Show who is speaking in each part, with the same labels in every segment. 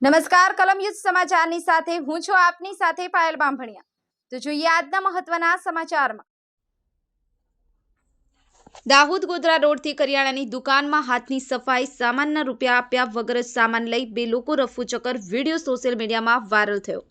Speaker 1: નમસ્કાર કલમયુદ્ધ સમાચારની સાથે હું છું આપની સાથે પાયલ બામભણિયા। તો જોઈએ આજના મહત્વના સમાચારમાં। દાહોદ ગોધરા રોડથી કરિયાણાની દુકાનમાં હાથની સફાઈ, સામાનના રૂપિયા આપ્યા વગર જ સામાન લઈ બે લોકો રફુચક્કર વિડીયો સોશિયલ મીડિયામાં વાયરલ થયો।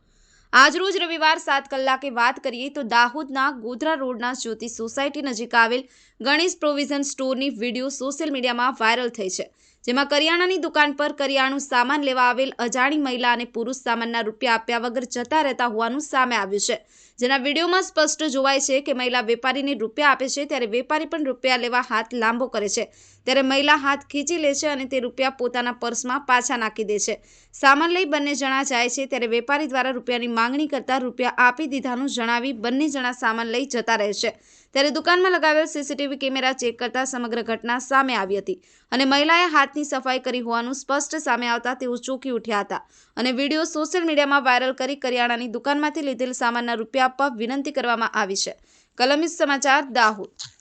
Speaker 1: આજરોજ રવિવાર 7 કલાકે વાત કરીએ તો દાહોદના ગોધરા રોડના જ્યોતિ સોસાયટી નજીક આવેલ ગણેશ પ્રોવિઝન સ્ટોરની વિડીયો સોશિયલ મીડિયામાં વાયરલ થઈ છે, જેમાં કરિયાણાની દુકાન પર કરિયાણું સામાન લેવા આવેલ અજાણી મહિલા અને પુરુષ સામાનના રૂપિયા આપ્યા વગર જતા રહેતા હોવાનું સામે આવ્યું છે। જેના વિડીયોમાં સ્પષ્ટ જોવાય છે કે મહિલા વેપારીને રૂપિયા આપે છે ત્યારે વેપારી પણ રૂપિયા લેવા હાથ લાંબો કરે છે, ત્યારે મહિલા હાથ ખીચી લે છે અને તે રૂપિયા પોતાના પર્સમાં પાછા નાખી દે છે। સામાન લઈ બંને જણા જાય છે ત્યારે વેપારી દ્વારા રૂપિયાની માંગણી કરતા રૂપિયા આપી દીધાનું જણાવી બંને જણા સામાન લઈ જતા રહે છે। ત્યારે દુકાનમાં લગાવેલ સીસીટીવી કેમેરા ચેક કરતા સમગ્ર ઘટના સામે આવી હતી અને મહિલાએ હાથની સફાઈ કરી હોવાનું સ્પષ્ટ સામે આવતા તેઓ ચોંકી ઉઠ્યા હતા અને વિડીયો સોશિયલ મીડિયામાં વાયરલ કરી કરિયાણાની દુકાનમાંથી લીધેલ સામાનના રૂપિયા આપવા વિનંતી કરવામાં આવી છે। કલમયુદ્ધ સમાચાર દાહોદ।